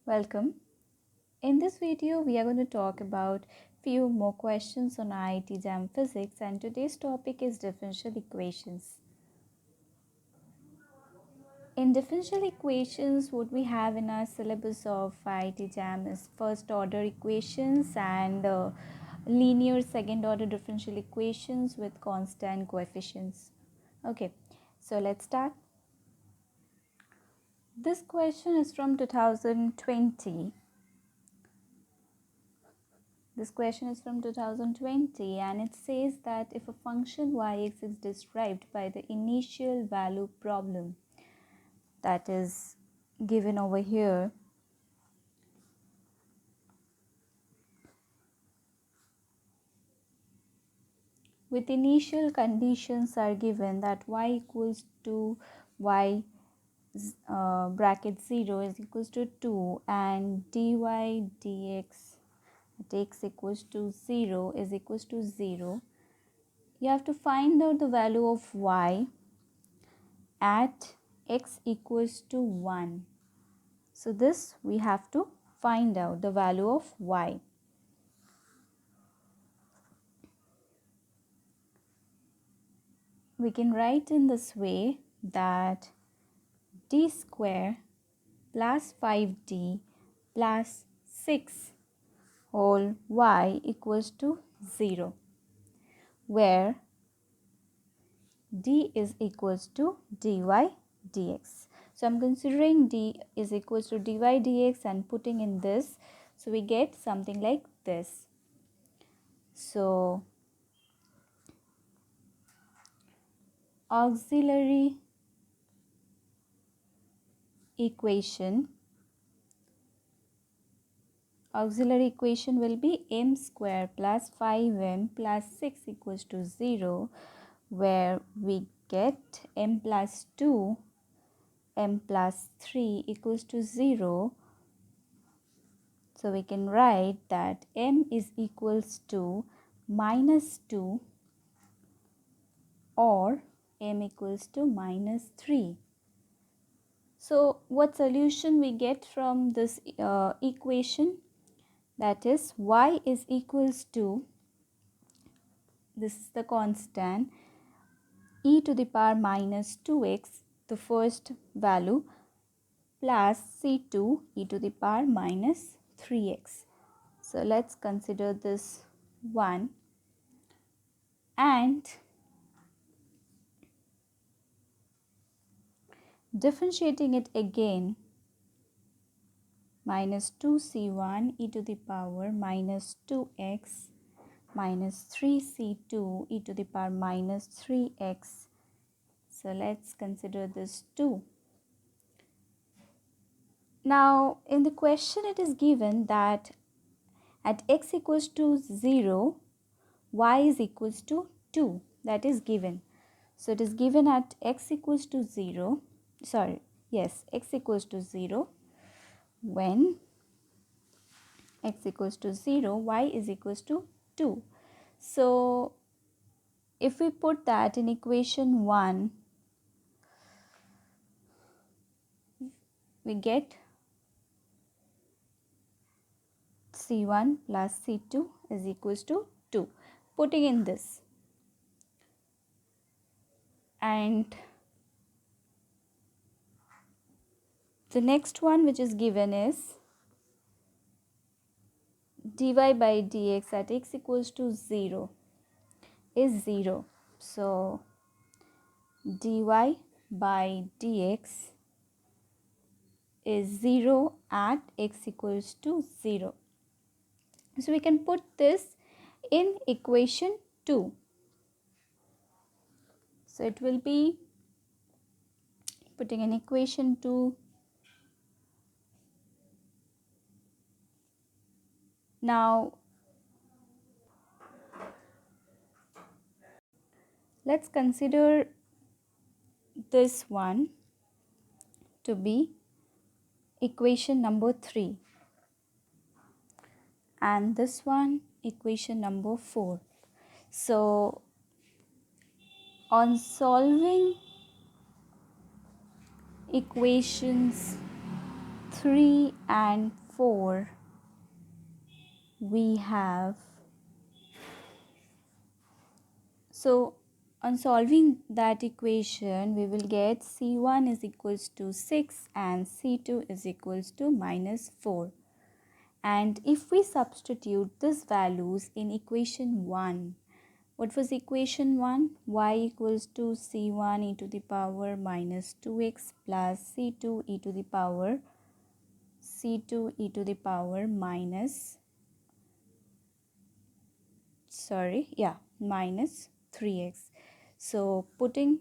Welcome. In this video, we are going to talk about few more questions on IIT-JAM physics, and today's topic is differential equations. In differential equations, what we have in our syllabus of IIT-JAM is first order equations and linear second order differential equations with constant coefficients. Okay, so let's start. This question is from 2020. This question is from 2020 and it says that if a function yx is described by the initial value problem that is given over here, with initial conditions are given that y equals to y bracket 0 is equals to 2 and dy dx at x equals to 0 is equals to 0. You have to find out the value of y at x equals to 1. So this we have to find out the value of y. We can write in this way that d square plus 5d plus 6 whole y equals to 0, where d is equals to dy dx. So I'm considering d is equals to dy dx and putting in this, so we get something like this. So auxiliary equation will be m square plus 5m plus 6 equals to 0, where we get m plus 2 m plus 3 equals to 0. So we can write that m is equals to minus 2 or m equals to minus 3. So what solution we get from this equation? That is y is equals to, this is the constant, e to the power minus 2x, the first value, plus c2 e to the power minus 3x. So let's consider this one and differentiating it again, minus 2c1 e to the power minus 2x minus 3c2 e to the power minus 3x. So let's consider this 2. Now in the question it is given that at x equals to 0, y is equals to 2. That is given. So it is given at x equals to 0. X equals to 0. When x equals to 0, y is equals to 2. So if we put that in equation 1, we get c1 plus c2 is equals to 2. Putting in this, and the next one which is given is dy by dx at x equals to 0 is 0. So dy by dx is 0 at x equals to 0. So we can put this in equation 2. So it will be putting in equation 2. Now let's consider this one to be equation number 3 and this one equation number 4. So on solving equations 3 and 4, we have, so on solving that equation, we will get C1 is equals to 6 and C2 is equals to minus 4. And if we substitute these values in equation 1, what was equation 1? Y equals to C1 e to the power minus 2x plus C2 e to the power minus, minus 3x. So putting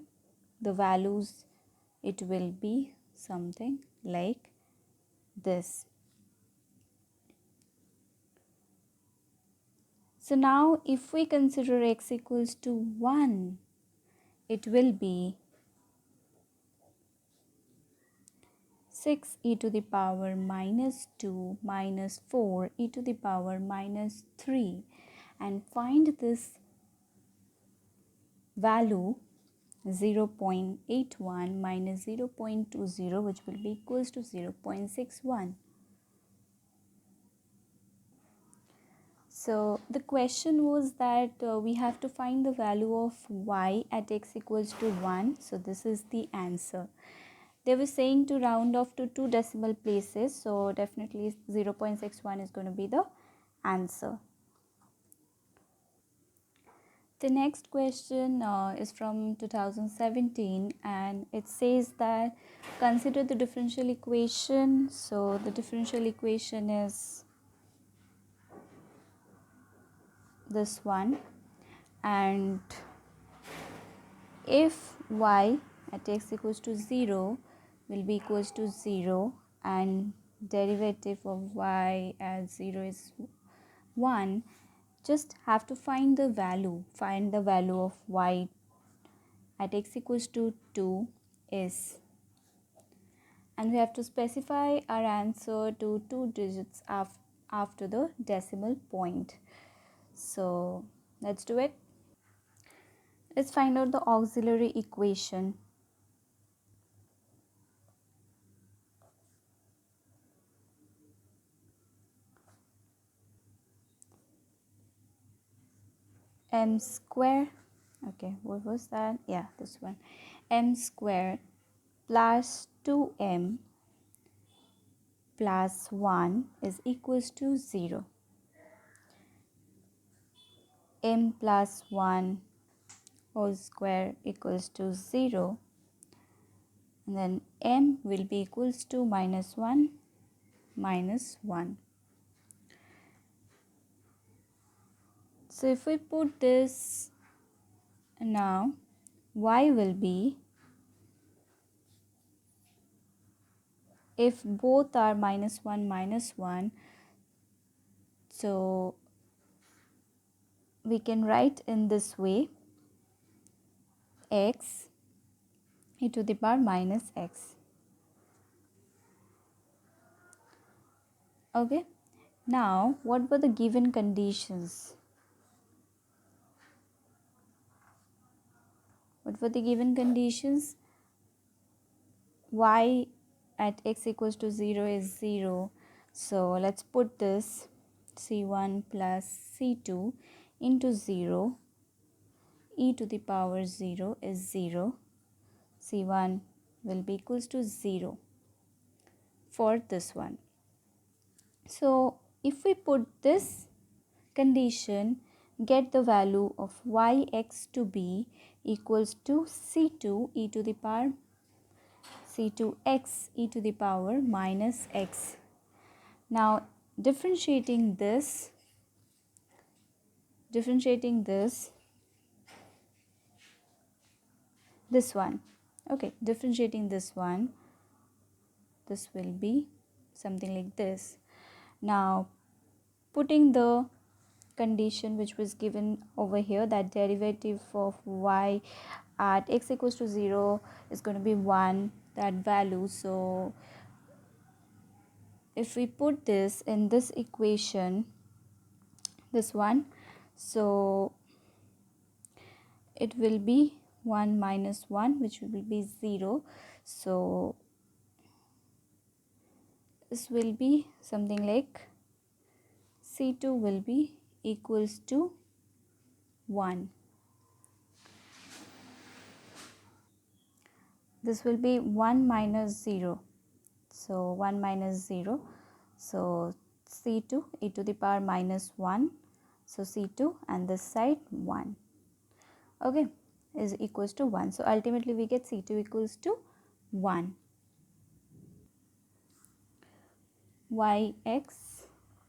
the values, it will be something like this. So now if we consider x equals to 1, it will be 6 e to the power minus 2 minus 4 e to the power minus 3, and find this value 0.81 minus 0.20, which will be equals to 0.61. So the question was that we have to find the value of y at x equals to 1. So this is the answer. They were saying to round off to 2 decimal places. So definitely 0.61 is going to be the answer. The next question is from 2017, and it says that consider the differential equation. So the differential equation is this one, and if y at x equals to 0 will be equals to 0 and derivative of y at 0 is 1, just have to find the value of y at x equals to 2 is, and we have to specify our answer to 2 digits after the decimal point. So let's do it. Let's find out the auxiliary equation. M square, okay, what was that? Yeah, this one. M square plus 2m plus 1 is equals to 0. M plus 1 whole square equals to 0, and then m will be equals to minus 1 minus 1. So if we put this now, y will be, if both are minus 1, so we can write in this way, x e to the power minus x. Okay, now what were the given conditions? What were the given conditions? Y at x equals to 0 is 0. So let's put this c1 plus c2 into 0. E to the power 0 is 0. c1 will be equals to 0 for this one. So if we put this condition, get the value of yx to be equals to c2 e to the power c2x e to the power minus x. Now differentiating this one, okay, differentiating this one, this will be something like this. Now putting the condition which was given over here, that derivative of y at x equals to 0 is going to be 1, that value. So if we put this in this equation, this one, so it will be 1 minus 1, which will be 0. So this will be something like C2 will be equals to 1. This will be 1 minus 0. So 1 minus 0. So C2 e to the power minus 1. So C2 and this side 1. Okay, is equals to 1. So ultimately we get C2 equals to 1. Yx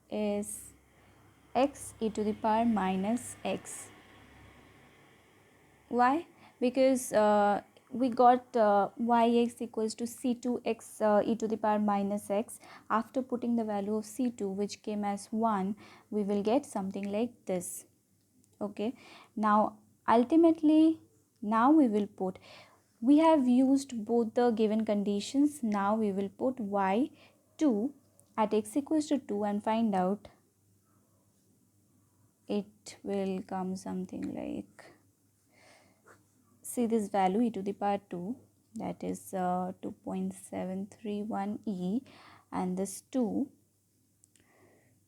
is x e to the power minus x. Why? Because we got yx equals to c2x e to the power minus x. After putting the value of c2, which came as 1, we will get something like this. Okay, now ultimately now we will put, we have used both the given conditions. Now we will put y2 at x equals to 2 and find out. It will come something like, see this value e to the power 2, that is 2.731 e, and this 2,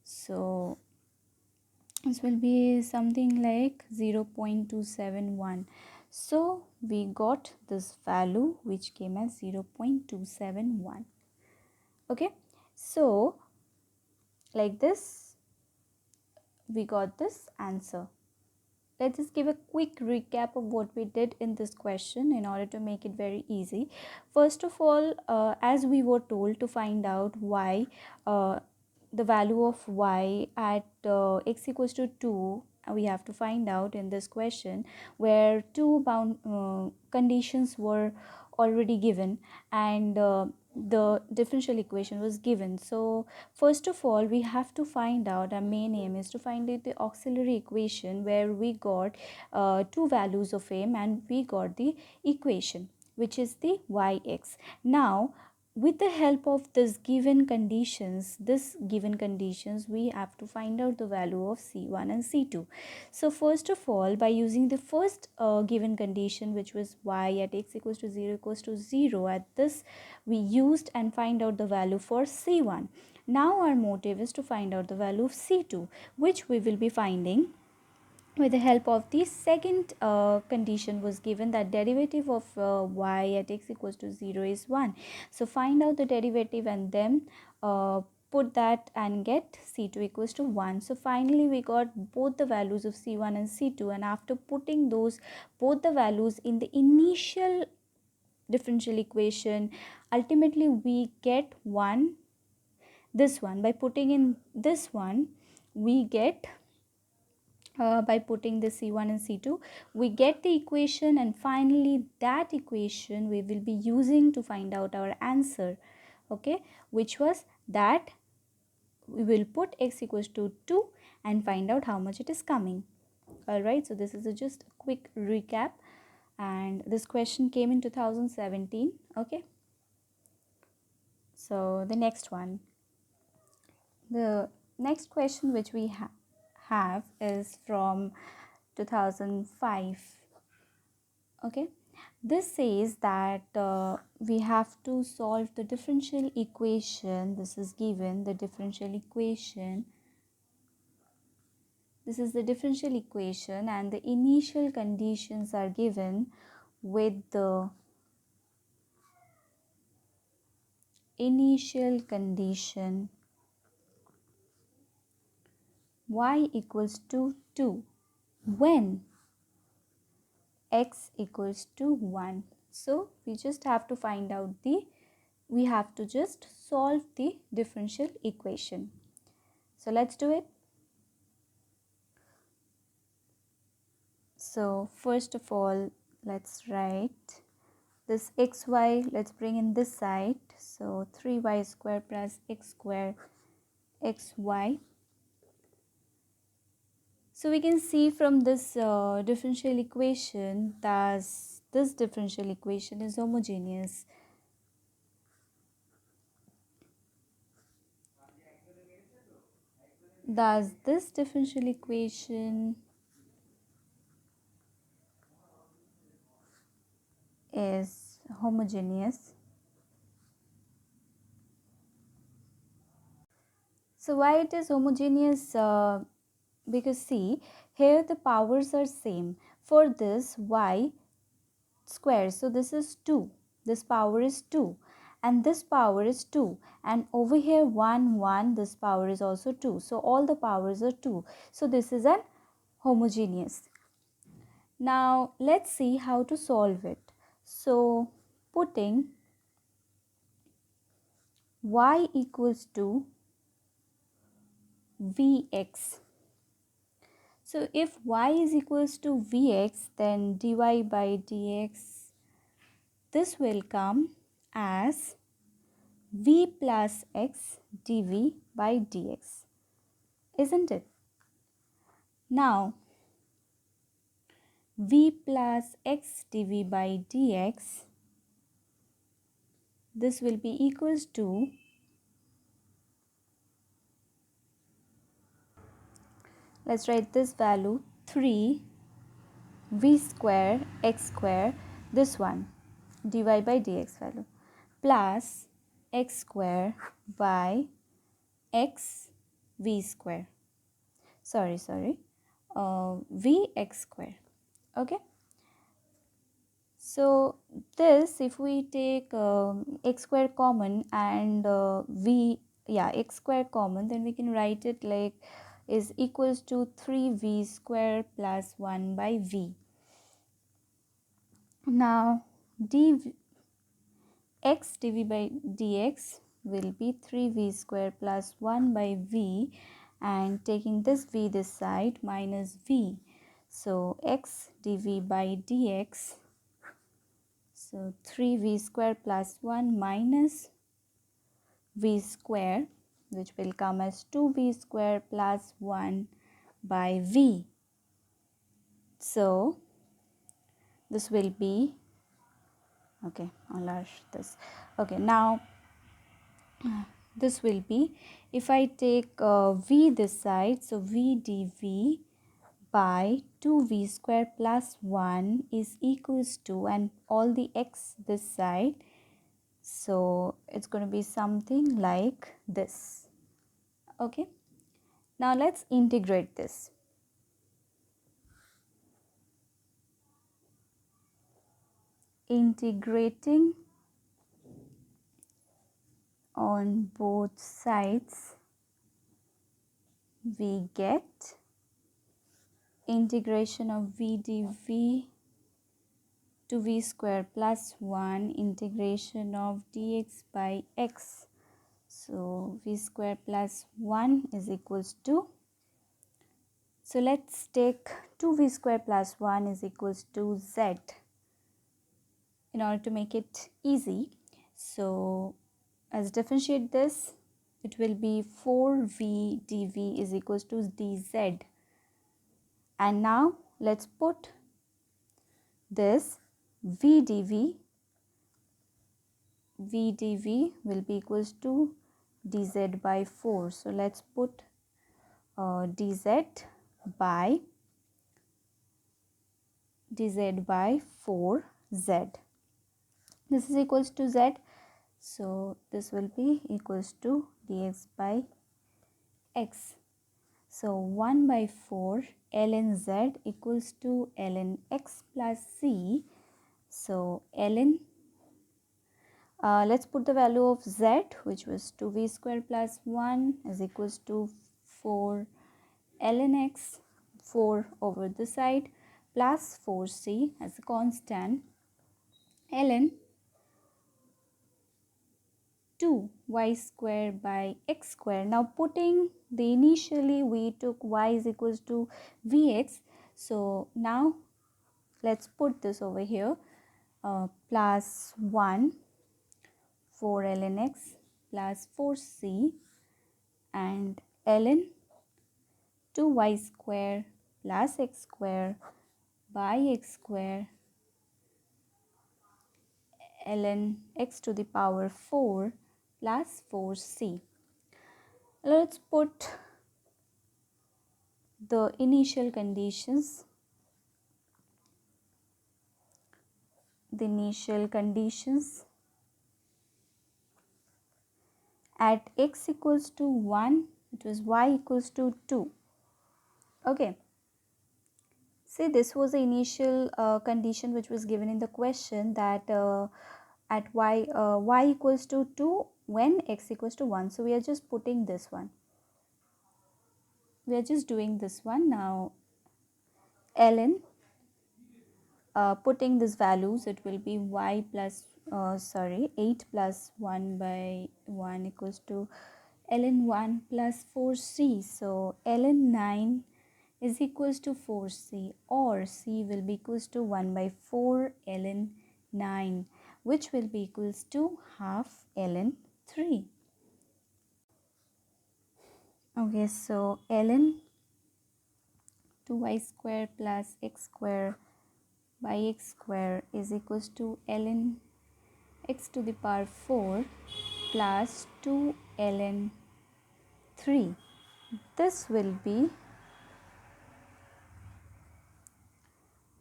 so this will be something like 0.271. So we got this value which came as 0.271. Okay, so like this we got this answer. Let's just give a quick recap of what we did in this question in order to make it very easy. First of all, as we were told to find out why, the value of y at x equals to 2, we have to find out in this question, where two bound conditions were already given, and the differential equation was given. So first of all, we have to find out, our main aim is to find out the auxiliary equation, where we got two values of m and we got the equation which is the yx. Now with the help of this given conditions, we have to find out the value of c1 and c2. So first of all, by using the first given condition, which was y at x equals to 0 equals to 0, at this we used and find out the value for c1. Now our motive is to find out the value of c2, which we will be finding with the help of the second condition was given, that derivative of y at x equals to 0 is 1. So find out the derivative and then put that and get c2 equals to 1. So finally we got both the values of c1 and c2, and after putting those both the values in the initial differential equation, ultimately we get this one. By putting in this one, we get by putting the c1 and c2, we get the equation, and finally that equation we will be using to find out our answer. Okay, which was that we will put x equals to 2 and find out how much it is coming. All right, so this is just a quick recap, and this question came in 2017. Okay, so the next one, the next question which we have is from 2005. Okay, this says that we have to solve the differential equation. This is given, the differential equation. This is the differential equation, and the initial conditions are given with the initial condition y equals to 2 when x equals to 1. So we just have to find out we have to just solve the differential equation. So let's do it. So first of all, let's write this xy, let's bring in this side. So 3y square plus x square xy. So we can see from this differential equation that this differential equation is homogeneous. Thus this differential equation is homogeneous. So why it is homogeneous? Because see, here the powers are same. For this y square, so this is 2, this power is 2, and this power is 2, and over here 1 1, this power is also 2, so all the powers are 2, so this is an homogeneous. Now let's see how to solve it. So putting y equals to vx. So if y is equals to vx, then dy by dx, this will come as v plus x dv by dx, isn't it? Now v plus x dv by dx, this will be equals to, let's write this value, 3 v square x square, this one dy by dx value, plus x square by x v square, vx square. Okay, so this, if we take x square common and x square common, then we can write it like is equals to 3v square plus 1 by v. Now dx dv by dx will be 3v square plus 1 by v, and taking this v this side minus v, so x dv by dx, so 3v square plus 1 minus v square, which will come as 2v square plus 1 by v. So this will be, okay, I'll rush this. Okay, now this will be, if I take v this side, so v dv by 2v square plus 1 is equals to, and all the x this side, so it's going to be something like this. Okay, now let's integrate this. Integrating on both sides, we get integration of v dv to v square plus 1 integration of dx by x. So v square plus 1 is equals to, so let's take 2v square plus 1 is equals to z in order to make it easy. So as differentiate this, it will be 4v dv is equals to dz. And now let's put this v dv will be equals to dz by 4. So let's put dz by 4z. This is equals to z, so this will be equals to dx by x. So 1 by 4 ln z equals to ln x plus c. So ln, let's put the value of z, which was 2v square plus 1 is equals to 4 ln x, 4 over the side, plus 4c as a constant, ln 2y square by x square. Now putting the, initially we took y is equals to vx, so now let's put this over here, plus 1 4 ln x plus 4c and ln 2y square plus x square by x square ln x to the power 4 plus 4c. Let's put the initial conditions. At x equals to 1, It was y equals to 2. Okay. See, this was the initial condition which was given in the question, that at y equals to 2 when x equals to 1. So we are just putting this one. We are just doing this one now. Ln, putting these values, it will be y plus 8 plus 1 by 1 equals to ln 1 plus 4c. So ln 9 is equals to 4c, or c will be equals to 1 by 4 ln 9, which will be equals to half ln 3. Okay, so ln 2y square plus x square by x square is equals to ln x to the power 4 plus 2 ln 3. This will be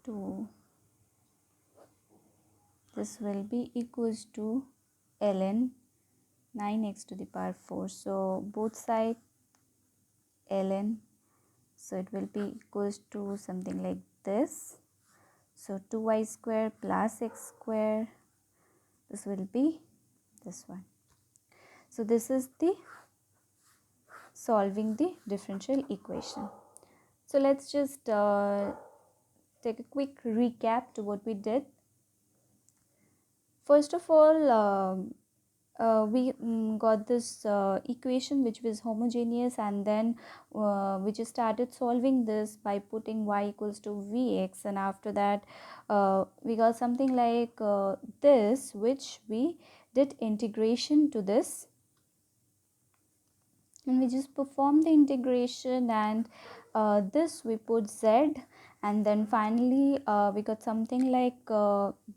2. This will be equals to ln 9x to the power 4. So both sides ln. So it will be equals to something like this. So 2y square plus x square. This will be this one. So this is the solving the differential equation. So let's just take a quick recap to what we did. First of all, we got this equation which was homogeneous, and then we just started solving this by putting y equals to vx, and after that we got something like this, which we did integration to this, and we just perform the integration, and this we put z, and then finally we got something like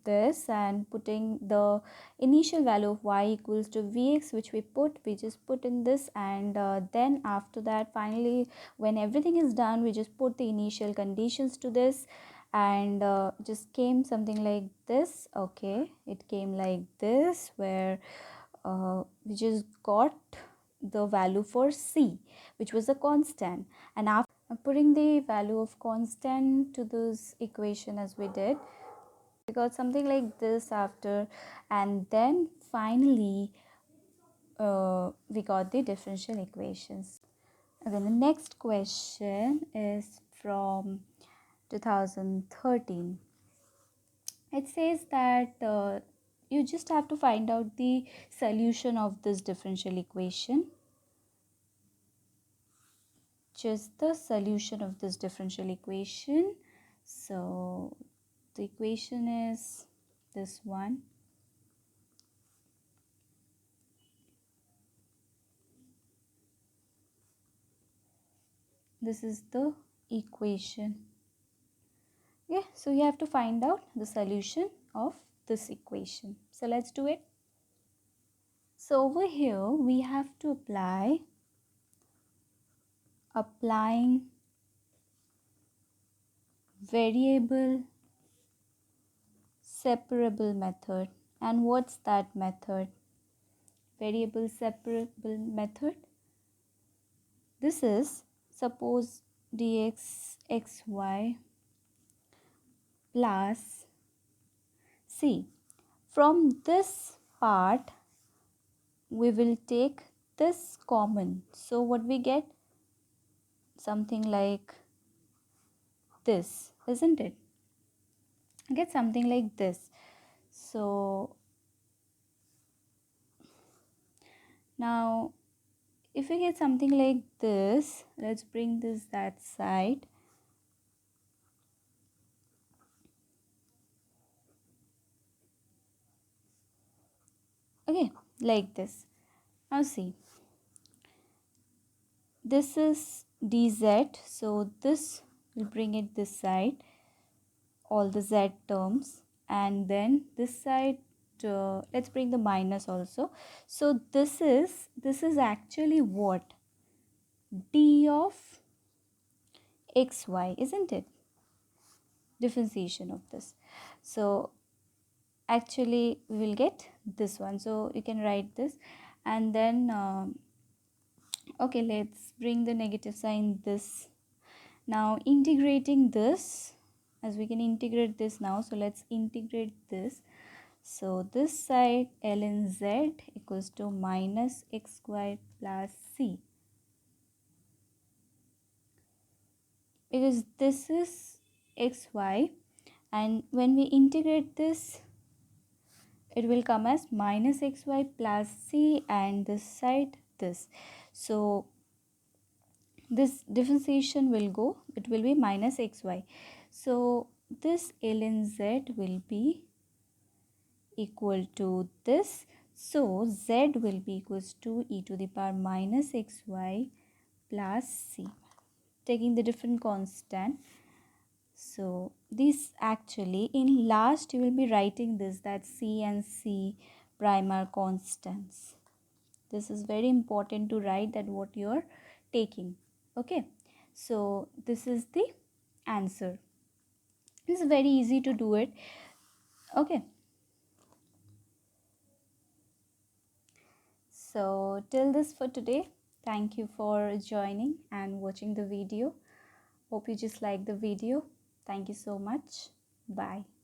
this, and putting the initial value of y equals to vx, which we just put in this, and then after that finally when everything is done, we just put the initial conditions to this, and just came something like this. Okay, it came like this, where we just got the value for c, which was a constant, and after putting the value of constant to this equation as we did, we got something like this after, and then finally we got the differential equations. Okay, the next question is from 2013. It says that you just have to find out the solution of this differential equation. Just the solution of this differential equation. So the equation is this one. This is the equation. Okay, so you have to find out the solution of this equation. So let's do it. So over here we have to applying variable separable method. And what's that method? Variable separable method. This is, suppose dx xy plus c. From this part we will take this common. So what we get? Something like this, isn't it? Get something like this. So now if we get something like this, let's bring this that side. Okay, like this. Now see, this is dz, so this will bring it this side, all the z terms, and then this side let's bring the minus also. So this is actually what? D of xy, isn't it? Differentiation of this. So actually we will get this one. So you can write this, and then Okay, let's bring the negative sign this. Now integrating this, as we can integrate this now, so let's integrate this. So this side ln z equals to minus x squared plus c, because this is xy, and when we integrate this it will come as minus xy plus c, and this side this. So this differentiation will go, it will be minus xy. So this ln z will be equal to this. So z will be equals to e to the power minus xy plus c, taking the different constant. So this actually, in last you will be writing this, that c and c prime are constants. This is very important to write that what you are taking. Okay, so this is the answer. It's very easy to do it. Okay, so till this for today. Thank you for joining and watching the video. Hope you just like the video. Thank you so much. Bye.